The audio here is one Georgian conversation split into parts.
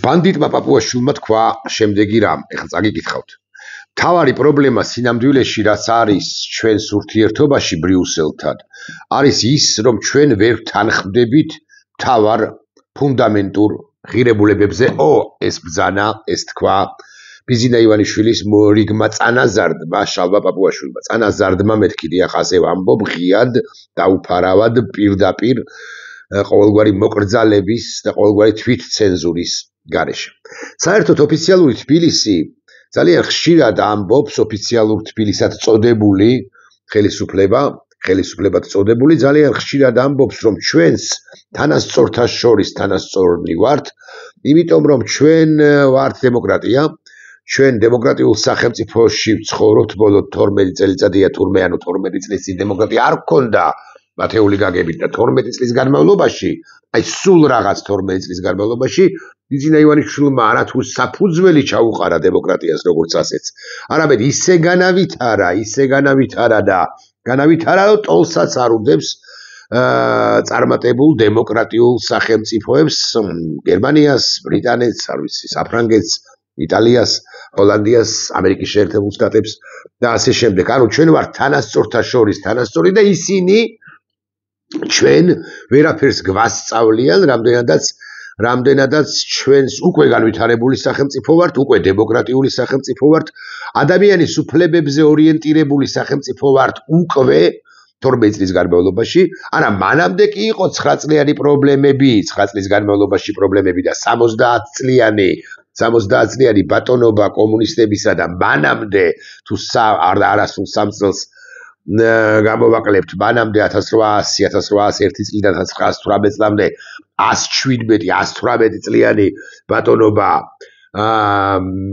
ბანდიტმა პაპუაშვილმა თქვა შემდეგი რამ, ეხლა წაგიკითხავთ. მთავარი პრობლემა სინამდვილეში რაც არის ჩვენს ურთიერთობაში ბრიუსელთან, არის ის, რომ ჩვენ ვერ თანხმდებით მთავარ ფუნდამენტურ ღირებულებებზე. ეს ბრძანა, ეს თქვა ბიზინა ივანიშვილის რიგმა წანაზარდმა შალვა პაპუაშვილმა. წანაზარდმა მეთქი დიახ ასე ვამბობ ღიად, დაუფარავად, პირდაპირ ყოველგვარი მოკრძალების და ყოველგვარი თვითცენზურის გარეშე. საერთოდ ოფიციალური თბილისი ძალიან ხშირად ამბობს ოფიციალურ თბილისად წოდებული ხელისუფლებად წოდებული ძალიან ხშირად ამბობს რომ ჩვენს თანასწორთა შორის თანასწორნი ვართ, იმიტომ რომ ჩვენ ვართ დემოკრატია, ჩვენ დემოკრატიულ სახელმწიფოში ვცხოვრობთ ბოლო 12 წელიწადია თურმე ანუ 12 წლის წინ დემოკრატია არ გქონდა მათეული გაგებით და 12 წლის განმავლობაში, აი სულ რაღაც 12 წლის განმავლობაში ბიზინა ივანიშვილმა არათუ საფუძველი ჩაუყარა დემოკრატიას როგორც ასეც. არამედ ისე განავითარა და განავითარა რომ ტოლსაც არ უდებს წარმატებულ დემოკრატიულ სახელმწიფოებს გერმანიას, ბრიტანეთს, არ ვიცი, საფრანგეთს, იტალიას, ჰოლანდიას, ამერიკის შეერთებულ შტატებს და ასე შემდეგ. ანუ ჩვენ ვართ თანასწორთა შორის თანასწორი და ისინი ჩვენ ვერაფერს გვასწავლიან, რამდენადაც ჩვენს უკვე განვითარებული სახელმწიფო ვართ, უკვე დემოკრატიული სახელმწიფო ვართ, ადამიანის უფლებებზე ორიენტირებული სახელმწიფო ვართ უკვე 12 წლის განმავლობაში, არა მანამდე კი იყო 9 წლიანი პრობლემები, 9 წლის განმავლობაში პრობლემები და 70 წლიანი ბატონობა კომუნისტებისა და მანამდე თუ არასრულ 3 წელს გამოვაკლებთ მანამდე 1801 წლიდან 1918 წლამდე 117 წლიანი ბატონობა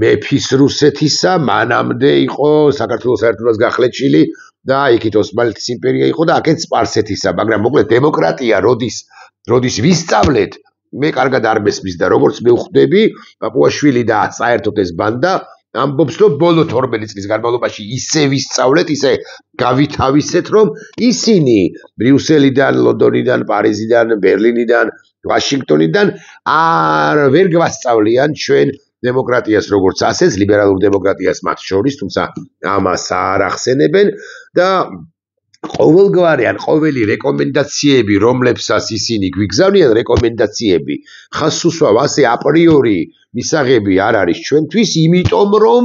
მეფის რუსეთისა, მანამდე იყო საქართველოს საერთოდ გახლეჩილი და იქით ოსმალეთის იმპერია იყო და აქეთ სპარსეთისა, მაგრამ მოკლედ დემოკრატია როდის ვისწავლეთ, მე კარგად არ მესმის და როგორც მე ვხვდები, პაპუაშვილი და საერთოდ ეს ბანდა ამბობს რომ ბოლო 12 წლის განმავლობაში ისე ვისწავლეთ, ისე გავითავისეთ, რომ ისინი ბრიუსელიდან, ლონდონიდან, პარიზიდან, ბერლინიდან, ვაშინგტონიდან ვერ გვასწავლიან ჩვენ დემოკრატიას როგორც ასეც, ლიბერალურ დემოკრატიას მათ შორის, თუმცა ამას არ ახსენებენ და ყოველი რეკომენდაციები, რომლებსაც ისინი გვიგზავნიან, რეკომენდაციები ხას უსვავ ასე აპრიორი მისაღები არ არის ჩვენთვის, იმიტომ რომ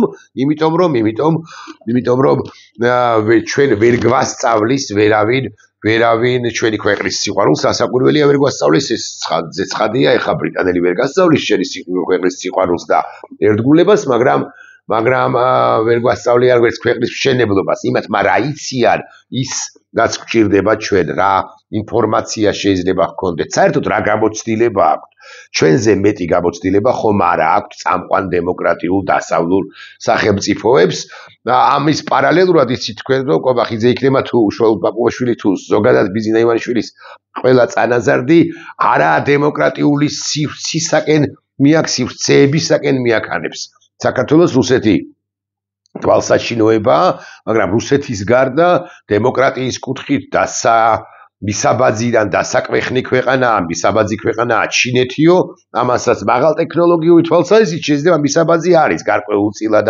ჩვენ ვერ გვასწავლის ვერავინ ჩვენი ქვეყნის სიყვარულს, ასაკვირველია ვერ გვასწავლის ეს ცხადია, ეხა ბრიტანელი ვერ გასწავლის შენი ქვეყნის სიყვარულს და ერთგულებას, მაგრამ ვერ გვასწავლიან როგორც ქვეყნის მშენებლობას, იმათ რა იციან ის რაც გვჭირდება ჩვენ, რა ინფორმაცია შეიძლება გქონდეთ, საერთოდ რა გამოცდილება აქვთ. ჩვენზე მეტი გამოცდილება ხომ არა აქვთ წამყვან დემოკრატიულ დასავლურ სახელმწიფოებს და ამის პარალელურად იცით თქვენ რომ კობახიძე იქნება თუ უშუალოდ პაპუაშვილი თუ ზოგადად ბიზინა ივანიშვილის ყველა წანაზარდი არა დემოკრატიული სივრცეებისაკენ მიაქანებს. საქართველოს რუსეთი თვალსაჩინოებაა, მაგრამ რუსეთის გარდა დემოკრატიის კუთხით მისაბაძიდან დასაკვეხნი ქვეყანაა, მისაბაძი ქვეყანაა ჩინეთიო, ამასაც მაღალ ტექნოლოგიური თვალსაზრისით შეიძლება მისაბაძი არის გარკვეულწილად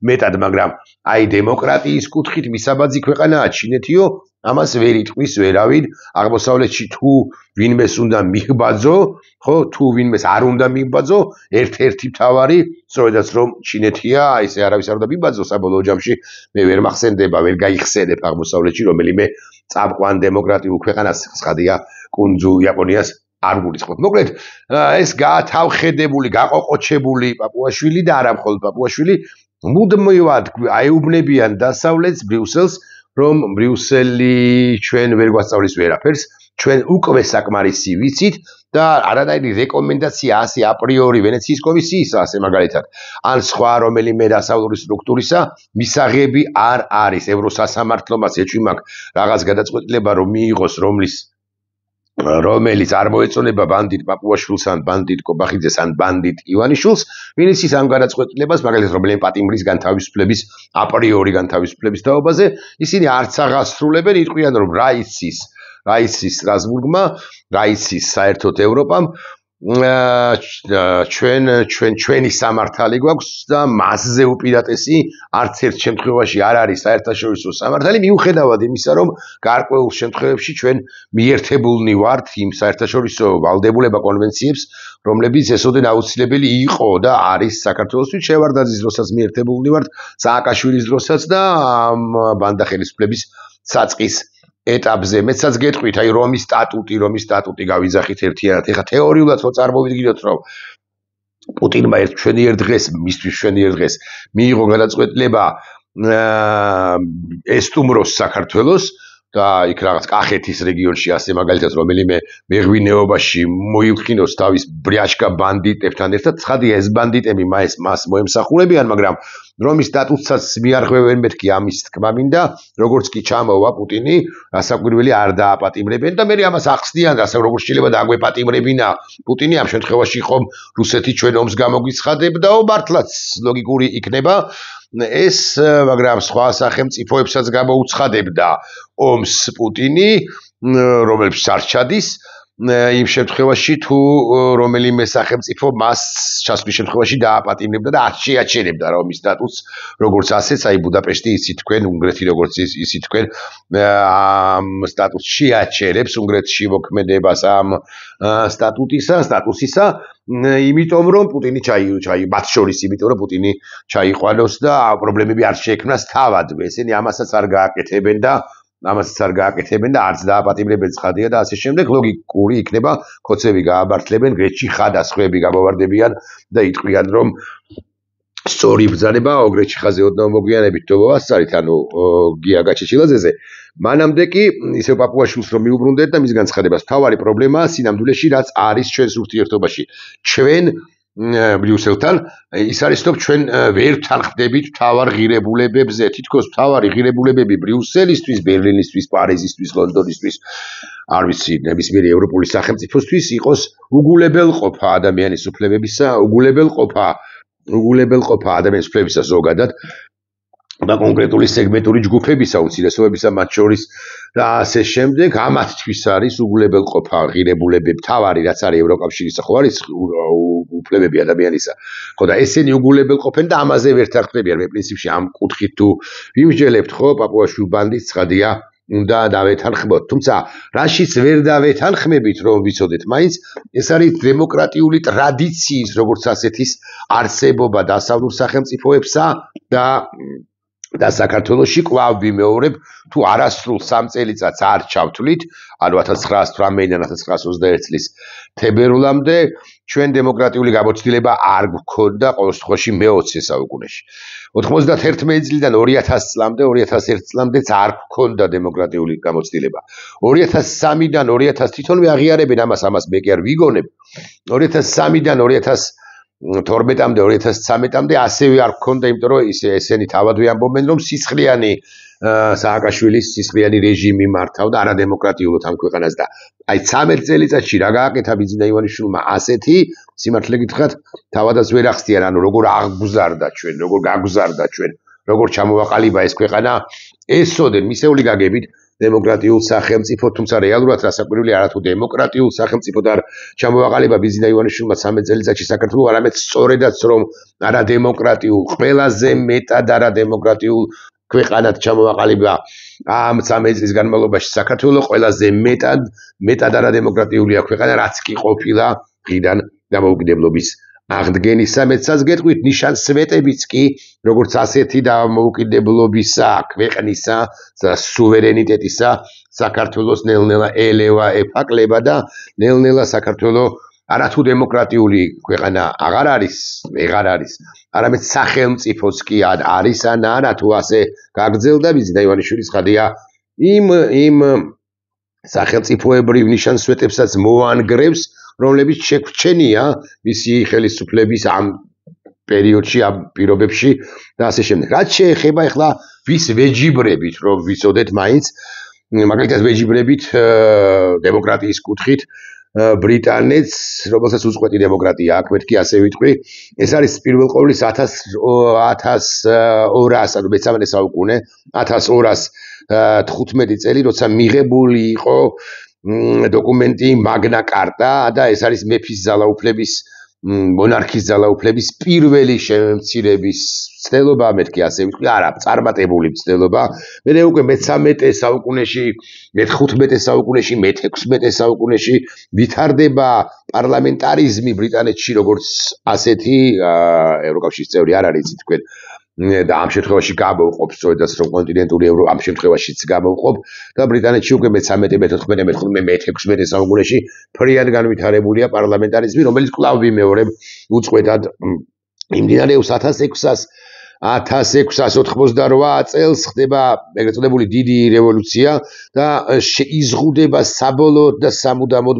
მეტად, მაგრამ აი დემოკრატიის კუთხით მისაბაძი ქვეყანაა ჩინეთიო, ამას ვერ იტყვის ვერავინ. აღმოსავლეთში თუ ვინმეს უნდა მიჰბაძო, ხო, თუ ვინმეს არ უნდა მიჰბაძო, ერთ-ერთი მთავარი, სწორედაც რომ ჩინეთია, ესე არავის არ უნდა მიჰბაძო, საბოლოო ჯამში მე ვერ მახსენდება, ვერ გაიხსენებ აღმოსავლეთში რომელიმე წამყვან დემოკრატიულ ქვეყანას, ცხადია, კუნძულ იაპონიას არ გულისხმობ. მოკლედ, ეს გათავხედებული, გაყოყოჩებული პაპუაშვილი და არა მხოლოდ პაპუაშვილი, მუდმივად აეუბნებიან დასავლეთს, ბრიუსელს, რომ ბრიუსელი ჩვენ ვერ გვასწავლის ვერაფერს, ჩვენ უკვე საკმარისი ვიცით და არანაირი რეკომენდაცია ასე აპრიორი ვენეციის კომისიისა, ასე მაგალითად, ან სხვა რომელიმე დასავლური სტრუქტურისა მისაღები არ არის. ევროსასამართლომაც ეჭვი მაქვს რაღაც გადაწყვეტილება რომ მიიღოს, რომელიც არ მოეწონება ბანდიტ პაპუაშვილს ან ბანდიტ კობახიძეს ან ბანდიტ ივანიშვილს, ვინც ის ამ გადაწყვეტილებას, მაგალითად რომელიმე პატიმრის განთავისუფლების აპრიორი განთავისუფლების თაობაზე, ისინი არც აღასრულებენ, იტყვიან რომ რა იცის სტრასბურგმა, რა იცის საერთოდ ევროპამ ჩვენი სამართალი გვაქვს და მასზე უპირატესი არც ერთ შემთხვევაში არ არის საერთაშორისო სამართალი, მიუხედავად იმისა, რომ გარკვეულ შემთხვევებში ჩვენ მიერთებულნი ვართ იმ საერთაშორისო ვალდებულება კონვენციებს, რომლებიც ესოდენ აუცილებელი იყო და არის საქართველოსთვის. შევარდაძის დროსაც მიერთებულნი ვართ, სააკაშვილის დროსაც და ბანდახელისუფლების საწყის ეტაპზე. მეცაც გეტყვით, აი რომის სტატუტი გავიძახით ერთიანად. ეხლა თეორიულად რო წარმოვიდგინოთ, რომ პუტინმა ჩვენიერ დღეს, მისთვის ჩვენიერ დღეს მიიღო გადაწყვეტილება ესტუმროს საქართველოს და იქ რაღაც კახეთის რეგიონში ასე მაგალითად რომელიმე მეღვინეობაში მოიხინოს თავის ბრიაშკა ბანდიტებთან ერთად, ცხადია ეს ბანდიტები მას მოემსახურებიან, მაგრამ რომის სტატუსსაც მიარღვევენ, მეთქი ამის თქმა მინდა, როგორც კი ჩამოვა პუტინი, რასაკვირველი არ დააპატიმრებენ და მე ამას ახსნიან, როგორ შეიძლება დაგვეპატიმრებინა პუტინი, ამ შემთხვევაში ხომ რუსეთი ჩვენ ომს გამოგვიცხადებდაო, მართლაც ლოგიკური იქნება ეს, მაგრამ სხვა სახელმწიფოებსაც გამოუცხადებდა ომს პუტინი, რომელშიც არ ჩადის, იმ შემთხვევაში თუ რომელიმე სახელმწიფო მას ჩასვლის შემთხვევაში დააპატიმრებდა და არ შეაჩერებდა რომის სტატუსს, როგორც ასეც, აი ბუდაპეშტი იცით თქვენ, უნგრეთი როგორც იცით თქვენ, ამ სტატუსს შეაჩერებს უნგრეთში მოქმედებას ამ სტატუსისა, იმიტომ რომ პუტინი მათ შორის იმიტომ რომ პუტინი ჩაიყვანოს და პრობლემები არ შეექმნას თავადვე. ესენი ამასაც არ გააკეთებენ და არც დააპატიმრებენ, ცხადია და ასე შემდეგ. ლოგიკური იქნება, ხოცები გააბართლებენ, გრეთში ხადასხვები გამოვარდებიან და იტყვიან, რომ სწორი ბრძანება ოგრეთში ხაზე ოდნავ მოგვიანებით თობავასწარით, ანუ გია გაჩეჩილაძეზე. მანამდე კი ისევ პაპუაშვილს რომ მიუბრუნდეთ და მის განცხადებას, თავარი პრობლემაა სინამდვილეში რაც არის ჩვენს ურთიერთობაში. ჩვენ ბრიუსელთან ის არის რომ ჩვენ ვერ თანხმდებით მთავარ ღირებულებებზე, თითქოს მთავარი ღირებულებები ბრიუსელისთვის, ბერლინისთვის, პარიზისთვის, ლონდონისთვის, არ ვიცი, ნებისმიერი ევროპული სახელმწიფოსთვის იყოს უგულებელყოფა ადამიანის უფლებებისა, უგულებელყოფა ადამიანის უფლებებისა ზოგადად და კონკრეტული სეგმენტური ჯგუფებისა, უმცირესობებისა მათ შორის და ასე შემდეგ, ამათთვის არის უგულებელყოფა ღირებულებები, მთავარი რაც არის ევროკავშირის, ხო არის უფლებები ადამიანისა. ხო და ესენი უგულებელყოფენ და ამაზე ვერ თანხმდებიან. მე პრინციპში ამ კუთხით თუ ვიმსჯელებთ, ხო, პაპუაშვილ ბანდის ცხადია, უნდა დავეთანხმოთ. თუმცა, რაშიც ვერ დავეთანხმებით, რომ ვიცოდეთ, მაინც ეს არის დემოკრატიული ტრადიციის, როგორც ასეთის არსებობა დასავლურ სახელმწიფოებსა და საქართველოში კვლავ ვიმეორებ, თუ არასრულ 3 წელიწადს არ ჩავთვლით, ანუ 1918-დან 1921 წლის თებერვლამდე ჩვენ დემოკრატიული გამოცდილება არ გვქონდა ყოველ შემთხვევაში მე-20 საუკუნეში. 91 წლიდან 2000 წლამდე, 2001 წლამდეც არ გვქონდა დემოკრატიული გამოცდილება. 2003-დან 2000 თვითონვე აღიარებენ ამას მე კი არ ვიგონებ. 2003-დან 2012-მდე, 2013-მდე ასევე არ გქონდა, იმიტომ რომ ესენი თავადვე ამბობენ, რომ სისხლიანი სააკაშვილის სისხლიანი რეჟიმი მართავდა არადემოკრატიულად ამ ქვეყანას და აი 13 წელიწადში რა გააკეთა ბიძინა ივანიშვილმა ასეთი, სიმართლე გითხრათ, თავადაც ვერ ახსნიან, ანუ როგორ გაგვზარდა ჩვენ, როგორ ჩამოვაყალიბა ეს ქვეყანა, ესოდენ მისეული გაგებით დემოკრატიულ სახელმწიფო, თუმცა რეალურად რასაკვირველი არათუ დემოკრატიულ სახელმწიფოდ არ ჩამოვაყალიბა ბიძინა ივანიშვილმა 13 წელიწადში საქართველოს, არამედ სწორედაც რომ არადემოკრატიულ, ყველაზე მეტად არადემოკრატიულ ქვეყანად ჩამოვაყალიბა ამ 13 წლის განმავლობაში საქართველოს, ყველაზე მეტად არადემოკრატიულია ქვეყანა, რაც კი ყოფილა ღირან დამოუკიდებლობის აღდგენისა. მეცაც გეტყვით, ნიშანსვეტებიც კი, როგორც ასეთი დამოუკიდებლობისა, ქვეყნისა და სუვერენიტეტისა საქართველოს ნელ-ნელა ელევა ეფაკლება და ნელ-ნელა საქართველოს არათუ დემოკრატიული ქვეყანა აღარ არის, არამედ სახელმწიფოც კი არის ან არა, თუ ასე გაგრძელდა ბიძინა ივანიშვილის ხადია იმ სახელმწიფოებრივ ნიშანსვეტებსაც მოანგრევს, რომლებიც შეგვჩენია მისი ხელისუფლების ამ პერიოდში, ამ პირობებში და ასე შემდეგ. რაც შეეხება ახლა ვის ვეჯიბრებით, რომ ვიცოდეთ მაინც, მაგალითად ვეჯიბრებით დემოკრატიის კუთხით ბრიტანეთს, რომელსაც უწყვეტი დემოკრატია აქვს, მეთქი ასე ვიტყვი, ეს არის პირველ ყოვლის 1200, ანუ მე-13 საუკუნე, 1215 წელი, როცა მიღებული იყო დოკუმენტი მაგნა კარტა და ეს არის მეფის ძალაუფლების მონარქის ძალაუფლების პირველი შემცირების ცდელობა, მეთქი ასე ვიტყვი, არა, წარმატებული ცდელობა. მე უკვე მე-13 საუკუნეში, მე-15 საუკუნეში, მე-16 საუკუნეში ვითარდება პარლამენტარიზმი ბრიტანეთში, როგორც ასეთი ევროკავშირის წევრი არ არის თქვენ. და ამ შემთხვევაში გამოვყოფ სწორედაც რომ კონტინენტური ამ შემთხვევაშიც გამოვყოფ და ბრიტანეთში უკვე მე-13, მე-14, მე-15, მე-16 საუკუნეში ფრიად განვითარებულია პარლამენტარიზმი, რომელიც კვლავ ვიმეორებ უწყვეტად იმდინარეობს 1688 წელს ხდება ეგრეთ წოდებული დიდი რევოლუცია და იზღუდება საბოლოოდ და სამუდამოდ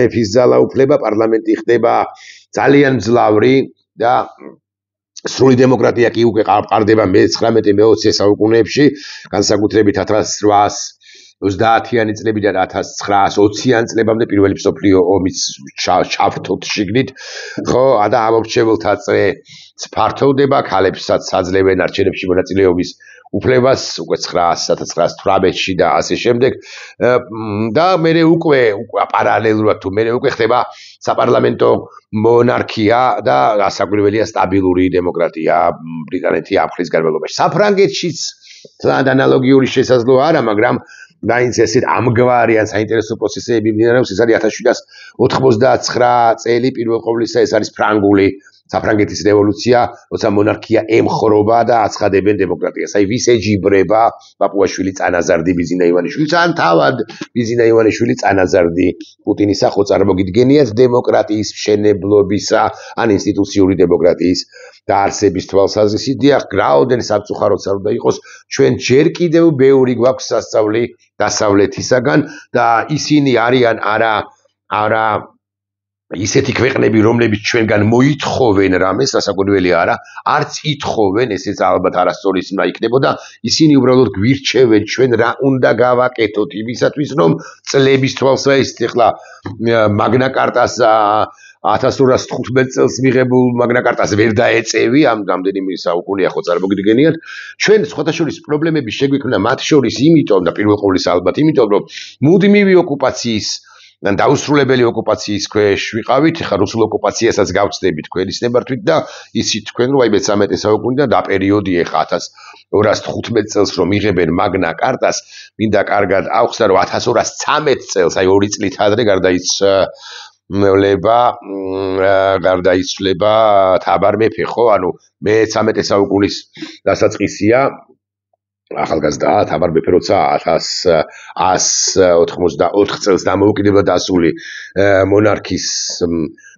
მეფის ძალაუფლება, პარლამენტი ხდება ძალიან მძლავრი და სრული დემოკრატია კი უკვე ყარდება მე-19-მე-20 საუკუნეებში, განსაკუთრებით 1830-იანი წლებიდან 1920-იან წლებამდე პირველი მსოფლიო ომის ჩავთოთ შიგნით, ხო, და ამორჩეველთა წრე ფართოვდება, ქალებსაც აძლევენ არჩევნებში მონაწილეობის უფლებას, უკვე 1918-ში და ასე შემდეგ. და მე უკვე პარალელურად თუ მე უკვე ხდება საპარლამენტო მონარქია და ასაკვირველია სტაბილური დემოკრატია ბრიტანეთი აფხრის განმავლობაში. საფრანგეთშიც ანალოგიური შესაძლოა არა, მაგრამ დაინც ესეთ ამგვარი ან საინტერესო პროცესები მიმდინარეობს. ეს არის 1789 წელი, პირველ ყოვლისა ეს არის ფრანგული საფრანგეთის რევოლუცია, როცა მონარქია ემხრობა და აცხადებენ დემოკრატიას. აი ვის ეჯიბრება პაპუაშვილი, წანაზარდი, ბიზინა ივანიშვილი, ან თავად ბიზინა ივანიშვილი, წანაზარდი პუტინისა ხო წარმოგიდგენიათ დემოკრატიის მშენებლობისა ან ინსტიტუციური დემოკრატიის დაარსების თვალსაზრისით. დიახ, რაოდენ სამწუხაროდ უნდა იყოს, ჩვენ ჯერ კიდევ ბევრი გვაქვს სასწავლი დასავლეთისაგან და ისინი არიან არა ისეთი ქვეყნები, რომლებიც ჩვენგან მოითხოვენ რამეს, დასაკვირველია არა, არც ითხოვენ, ესეც ალბათ არასწორი სმა იქნებოდა, ისინი უბრალოდ გვირჩევენ ჩვენ რა უნდა გავაკეთოთ იმისათვის, რომ წლების თვალსაზრისით ახლა მაგნა კარტას 1815 წელს მიღებულ მაგნა კარტას ვერ დაეწევი, ამ რამდენიმე საუკუნეა ხო წარმოგიდგენიათ, ჩვენ სხვათაშორის პრობლემები შეგვიქმნა მათ შორის იმიტომ და პირველ ყოვლისა ალბათ იმიტომ, რომ მუდმივი ოკუპაციის და დაუსრულებელი ოკუპაციის ქვეშ ვიყავით, ხა რუსულ ოკუპაციასაც გავწდებით თქვენის ნებართვით და ისიც თქვენ რომ აი მე-13 საუკუნიდან და პერიოდი ხა 1215 წელს რომ იღებენ მაგნა კარტას, მინდა კარგად აუხსნა რომ 1213 წელს, აი 2 წლით ადრე გარდაიცვლება თაბარ მეფე, ხო, ანუ მე-13 საუკუნის დასაწყისია ახალგაზრდა თამარ მეფე როცა 1184 წელს დამოუკიდებელ დასული მონარქის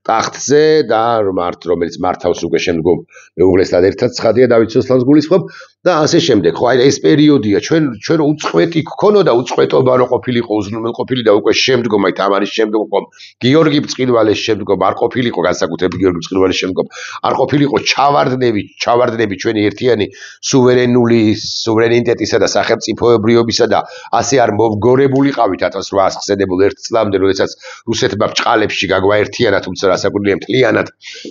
ტახტზე და რომელიც მართავს უკვე შემდგომ მეუღლესთან ერთად ცხადია დავით სოსლანს გულისხმობ და ასე შემდეგ. ხო, აი ეს პერიოდია ჩვენ უწყვეტი გქონოდა უწყვეტობა რო ყოფილიყო უზრუნველყოფილი და უკვე შემდგომ აი თამარის შემდგომ გიორგი ბრწყინვალეს შემდგომ არ ყოფილიყო განსაკუთრებით გიორგი ბრწყინვალეს შემდგომ არ ყოფილიყო ჩავარდნები ჩვენი ერთიანი სუვერენიტეტისა და სახელმწიფოებრიობისა და ასე არ მოვგორებულიყავით 1800 ხსენებულ ერთ წლამდე, როდესაც რუსეთმა ბჭყალებში გაგვაერთიანა, თუმცა რასაკვირველია მთლიანად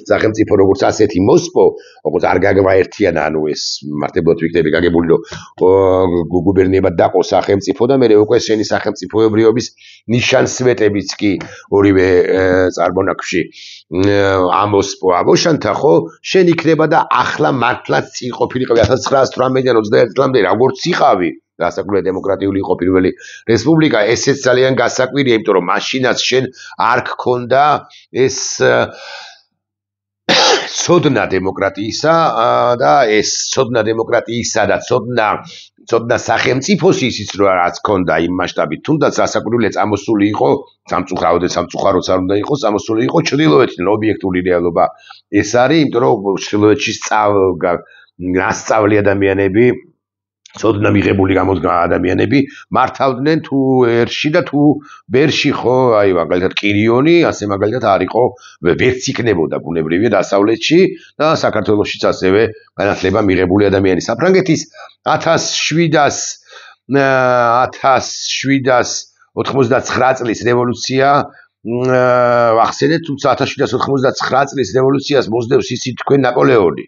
სახელმწიფო როგორც ასეთი მოსპო, როგორც არ გაგვაერთიანა, ანუ ეს მართლაც ვიქნები გაგებული რომ გუბერნიებად დაყო სახელმწიფო და მე უკვე შენი სახელმწიფოებრიობის ნიშანსვეტებიც კი ორივე წარმონაქმში ამოსპო ამოშანთა, ხო, შენ იქნება და ახლა მართლაც წინ ყოფილიყავი 1918-დან 21 წლამდე როგორც იყავი გასაკვირველი დემოკრატიული იყო პირველი რესპუბლიკა, ესეც ძალიან გასაკვირია, იმიტომ რომ მაშინაც შენ არ გქონდა ეს ცოდნა დემოკრატიისა და ეს ცოდნა დემოკრატიისა და ცოდნა სახელმწიფოს ისიც რაც ქონდა იმ მასშტაბით, თუნდაც გასაკვირველია წამოსული იყო სამწუხაროც არ უნდა იყოს, წამოსული იყო ჩრდილოეთიდან ობიექტური რეალობა ეს არის, იმიტომ რომ ჩრდილოეთში გასწავლი ადამიანები ცოდნა მიღებული ადამიანები მართავდნენ თუ ერში და თუ ბერში, ხო, აი მაგალითად კირიონი, ასე მაგალითად არ იყო, ვერც იქნებოდა ბუნებრივია დასავლეთში და საქართველოშიც ასევე განათლება მიღებული ადამიანი. საფრანგეთის 1789 წლის რევოლუცია ახსენეთ, თუმცა 1789 წლის რევოლუციას მოსდევს ისიც თქვენ ნაპოლეონი.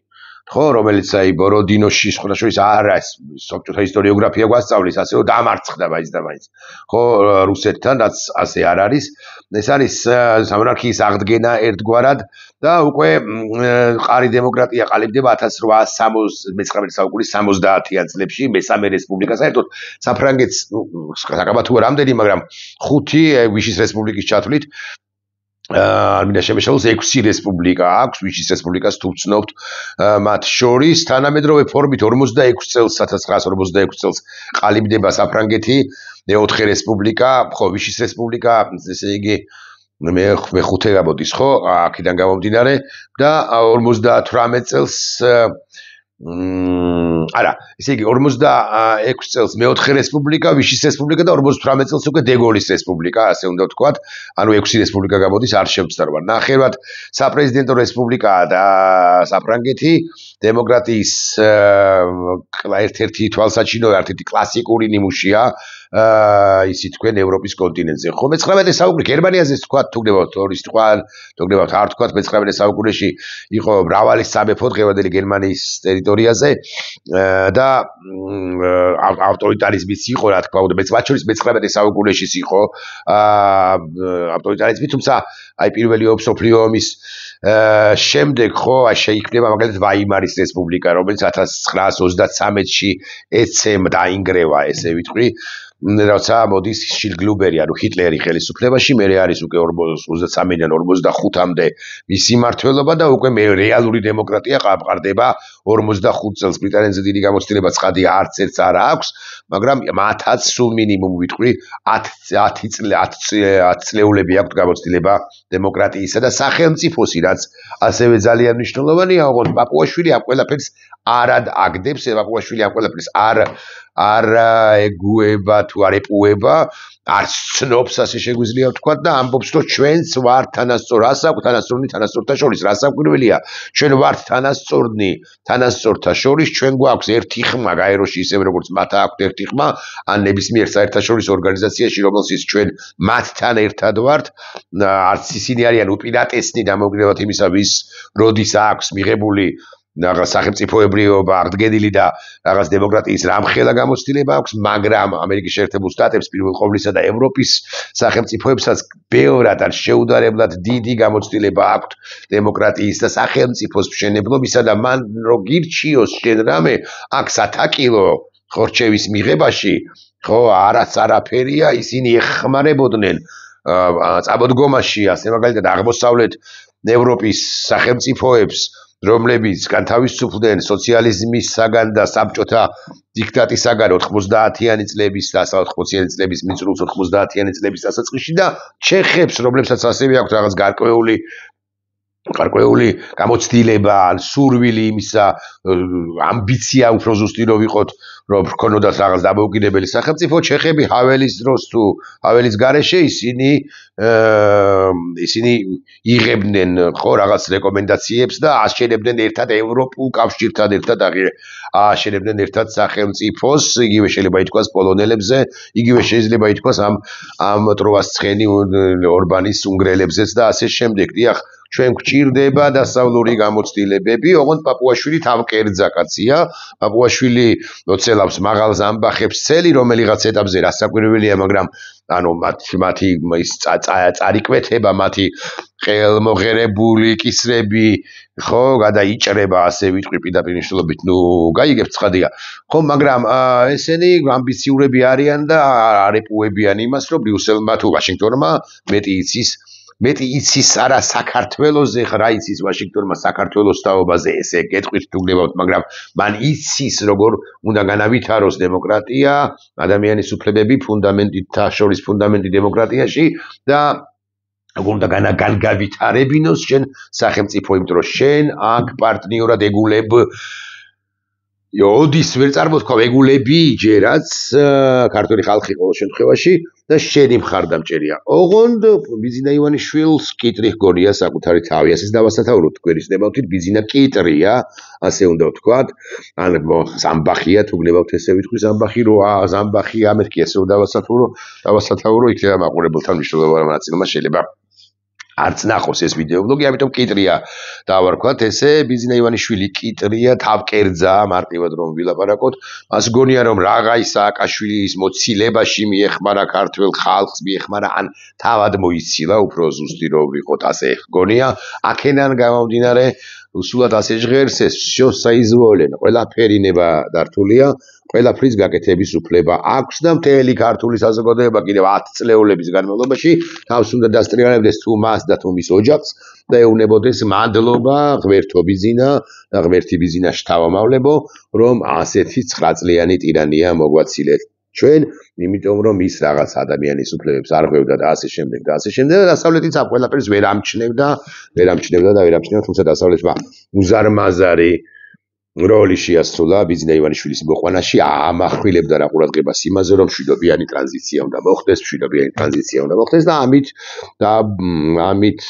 ხო, რომელიც აი ბოროდინოში სხვა შორის არა საბჭოთა ისტორიოგრაფია გვასწავლის, ასე რომ დამარცხდა მაინც და მაინც. ხო, რუსეთთან რაც ასე არ არის. ეს არის სამონარქიის აღდგენა ერთგვარად და უკვე მყარი დემოკრატია ყალიბდება 1869 საუკუნის 70-იან წლებში მესამე რესპუბლიკა. საერთოდ საფრანგეთს საკაბათოა რამდენი, მაგრამ 5 ვიშის რესპუბლიკის ჩათვლით მინდა შემეშალოს 6 რესპუბლიკა აქვს, ვიშის რესპუბლიკას თუ ვცნობთ მათ შორის თანამედროვე ფორმით 46 წელს 1946 წელს ყალიბდება საფრანგეთი, მე-4 რესპუბლიკა, ხო, ვიშის რესპუბლიკა, ესე იგი მე-5 გამოდის, ხო, აქედან გამომდინარე და 58 წელს არა, ესე იგი 46 წელს მე-4 რესპუბლიკა, ვიშის რესპუბლიკა და 58 წელს უკვე დეგოლის რესპუბლიკა, ასე უნდა ვთქვათ. ანუ 6 რესპუბლიკა გამოდის, არ შევწდარვა. ნახევრად საპრეზიდენტო რესპუბლიკაა და საფრანგეთი დემოკრატიის ერთ-ერთი თვალსაჩინო, ერთ-ერთი კლასიკური ნიმუშია ისი თქვენ ევროპის კონტინენტზე. ხო, მე-19 საუკუნე გერმანიაზე თქვათ, თუ გნებავთ ორის თქვა, თუ გნებავთ არ თქვათ, მე-19 საუკუნეში იყო მრავალი სამეფო დღევანდელი გერმანიის ტერიტორიაზე და ავტორიტარიზმიც იყო, რა თქმა უნდა, მათ შორის მე-19 საუკუნეში იყო ავტორიტარიზმი, თუმცა აი პირველი მსოფლიო ომის შემდეგ ხო შეიქმნება მაგალითად ვაიმარის რესპუბლიკა, რომელიც 1933-ში ეცემ დაინგრევა, ესე ვიტყვი. როცა მოდის შილგლუბერი, ანუ ჰიტლერი ხელისუფლებაში, მე არის უკვე 23-დან 45-მდე მისი მმართველობა და უკვე რეალური დემოკრატია ყარდება 45 წელს. ბრიტანეთზე დიდი გამოცდილება ცხადია არც ერთს არ აქვს, მაგრამ მათაც სულ მინიმუმ ვიტყვი 10 წლეულები აქვს გამოცდილება დემოკრატიისა და სახელმწიფოსი, რაც ასევე ძალიან მნიშვნელოვანია, ოღონდ პაპუაშვილი ამ ყველაფერს არ აგდებს, პაპუაშვილი ამ ყველაფერს არ ეგუება თუ არ ეპუება, არ ცნობს, ასე შეგვიძლია ვთქვათ და ამბობს, რომ ჩვენც ვართ თანასწორ, რას აქვს თანასწორნი თანასწორთა შორის, რა საკვირველია, ჩვენ ვართ თანასწორნი თანასწორთა შორის, ჩვენ გვაქვს ერთი ხმა გაეროში, ისევე როგორც მათ აქვთ ერთი ხმა, ან ნებისმიერ საერთაშორისო ორგანიზაციაში, რომელშიც ჩვენ მათთან ერთად ვართ, არც ისინი არიან უპირატესნი დამოუკიდებლად იმისა, ვის როდის აქვს მიღებული რაღაც სახელმწიფოებრიობა აღდგენილი და რაღაც დემოკრატიის რამხელა გამოცდილება აქვს, მაგრამ ამერიკის შეერთებულ შტატებს პირველ ყოვლისა და ევროპის სახელმწიფოებსაც ბევრად ან შეუდარებლად დიდი გამოცდილება აქვს დემოკრატიის და სახელმწიფოს მშენებლობისა და მან რო გირჩიოს შენ რამე აქ სათაკილო ხორჩევის მიღებაში, ხო, არაფერია, ისინი ეხმარებოდნენ წამოდგომაში, ასე მაგალითად აღმოსავლეთ ევროპის სახელმწიფოებს, რომლებიც განთავისუფლდნენ სოციალიზმისაგან და საბჭოთა დიქტატისაგან 90-იანი წლების და 80-იანი წლების მიწურულს 90-იანი წლების დასაწყისში და ჩეხებს, რომლებსაც ასევე აქვთ რაღაც გარკვეული გამოცდილება, სურვილი იმისა, ამბიცია უფრო ზუსტი რომ ვიყოთ, რომ ჰქონოდათ რაღაც დამოუკიდებელი სახელმწიფო, ჩეხები ჰაველის დროს თუ ჰაველის გარეშე ისინი იღებდნენ ხო რაღაც რეკომენდაციებს და აშენებდნენ ერთად ევროპულ კავშირთან ერთად აშენებდნენ ერთად სახელმწიფოს, იგივე შეიძლება ითქვას პოლონელებზე, იგივე შეიძლება ითქვას ამ ტროვასცხენი ორბანის უნგრელებზეც და ასე შემდეგ. დიახ, ჩვენ გვჭირდება დასავლური გამოცდილებები, ოღონდ პაპუაშვილი თავკერძა კაცია, პაპუაშვილი მოცელავს მაღალ ზამბახებს წელი, რომელიღაც ეტაპზე რასაკვირველია, მაგრამ ანუ მათი წარიკვეთება, მათი ყელმოღერებული კისრები, ხო, გადაიჭრება, ასე ვიტყვი პირდაპირ მნიშვნელობით, ნუ გაიგებთ ცხადია. ხო, მაგრამ ესენი ამბიციურები არიან და არ ეპუებიან იმას, რომ ბრიუსელმა თუ ვაშინგტონმა მეტი იცის არა საქართველოზე, რა იცის ვაშინგტონმა საქართველოს თაობაზე, ესე გეტყვით თუ გნებავთ, მაგრამ მან იცის როგორ უნდა განავითაროს დემოკრატია, ადამიანის უფლებები, ფუნდამენტთა შორის ფუნდამენტი დემოკრატიაში და როგორ უნდა განავითარებინოს შენ სახელმწიფო, იმიტომ რომ შენ აქ პარტნიორად ეგულებ ოდის ვერ წარმოთქვა ეგულები ჯერაც ქართული ხალხი ყოველ შემთხვევაში და შენი მხარდამჭერია. ოღონდ ბიძინა ივანიშვილს კიტრი ჰგონია საკუთარი თავი, ასეც დავასათაუროთ თქვენის ნებავთით, ბიძინა კიტრია, ასე უნდა ვთქვათ, ან ზამბახია თუ გნებავთ ესე ვიტყვი ზამბახი, ზამბახი ამეთქი ასე რომ დავასათაურო, იქნება მაყურებელთან მნიშვნელოვანი მონაწილეობა შეიძლება არც ნახოს ეს ვიდეობლოგი, ამიტომ კიტრია დავარქვათ ესე, ბიზნა ივანიშვილი კიტრია, თავკერძა, მარტივად რომ ვილაპარაკოთ, მას გონია რომ რაღაცა სააკაშვილის მოცილებაში მიეხმარა ქართველ ხალხს, მიეხმარა ან თავად მოიცილა, უფრო ზუსტი რომ ვიყოთ, ასე გონია, აქედან გამომდინარე უსულად ასე ჟღერს ეს всё საიზვოლენ, ყველაფერი ნება დართულია, ყველაფრის გაკეთების უფლება აქვს და მთელი ქართული საზოგადოება კიდევ 10 წლეულების განმავლობაში თავს უნდა დასტრიალებდეს თუ მას და თუ მის ოჯახს და ეუნებოდეს მადლობა ღმერთო ბიზინა და ღმერთი ბიზინა შთავამავლებო, რომ ასეთი 9 წლიანი ტირანია მოგვაცილეთ ჩვენ, იმიტომ რომ ის რაღაც ადამიანის უფლებებს არ ღვევდა და ასე შემდეგ და ასე შემდეგ და დასავლეთიც ამ ყველაფერს ვერ ამჩნევდა, თუმცა დასავლეთმა უზარმაზარი როლი შეასრულა ბიზნა ივანიშვილის მოყვანაში, ამახვილებდა რა ყურადღებას იმაზე, რომ მშვიდობიანი ტრანზიცია უნდა მოხდეს და ამით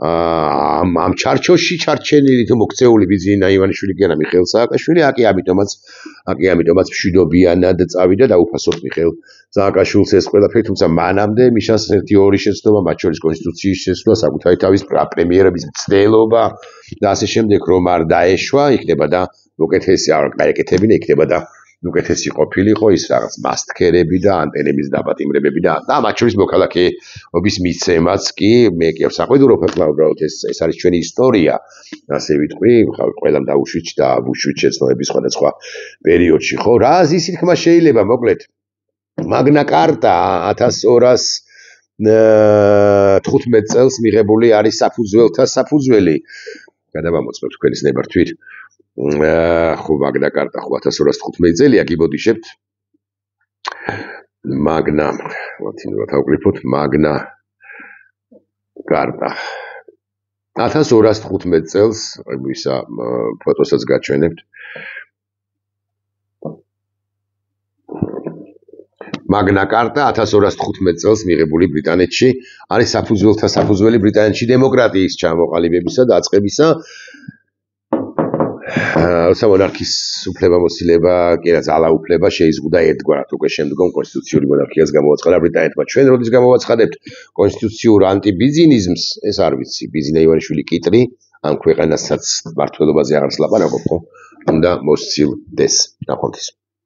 ამ ჩარჩოში ჩარჩენილი თუ მოქცეული ბიზნა ივანიშვილი კი არა მიხეილ სააკაშვილი, აკი ამიტომაც მშვიდობიანად წავიდა და უფასოდ მიხეილ სააკაშვილს ეს ყველაფერი, თუმცა მანამდე მიშას ერთი ორი შეცდომა, მათ შორის კონსტიტუციის შესრულება, საკუთარი თავის პრემიერების მცდელობა და ასე შემდეგ რომ არ დაეშვა, იქნება და უკეთესი არ გაეკეთებინა, იქნება და უკეთესი ყოფილიყო ის რაღაც მასტქერები და ანტენების დაპატიმრებები და მათ შორის მოქალაქეობის მიცემაც კი მე კი საყვედურობ ახლა უბრალოდ ეს არის ჩვენი ისტორია, ასე ვიტყვი, ყველამ დაუშვიჩდა შეცდომების სხვადასხვა პერიოდში, ხო, რა აზის თქმა შეიძლება, მოკლედ მაგნა კარტა 1215 წელს მიღებული არის საფუძველთა საფუძველი. გადავამოწმებ თქვენი ნებართვით. ხო მაგნა კარტა ხო 1215 წელია, გიბოდიშებთ. მაგნა, ლათინურად ავყრიფოთ, მაგნა კარტა. 1215 წელს, ისა ფოტოსაც გაჩვენებთ. მაგნა კარტა 1215 წელს მიღებული ბრიტანეთში არის საფუძველთა საფუძველი ბრიტანეთში დემოკრატიის ჩამოყალიბებისა და აწყებისა. სამონარქის უფლებამოსილება, კი რა ძალაუფლება შეიზღუდა ერთგვარად უკვე შემდგომ კონსტიტუციური მონარქიას გამოაცხადა ბრიტანეთმა. ჩვენ როდის გამოვაცხადებთ კონსტიტუციურ ანტიბიზინიზმს, ეს არ ვიცი, ბიზნა ივანიშვილი კიტრი, ამ ქვეყანასაც მართლობაზე აღარს ლაპარაკობ, ხო? უნდა მოსცილდეს. ნახვამდის.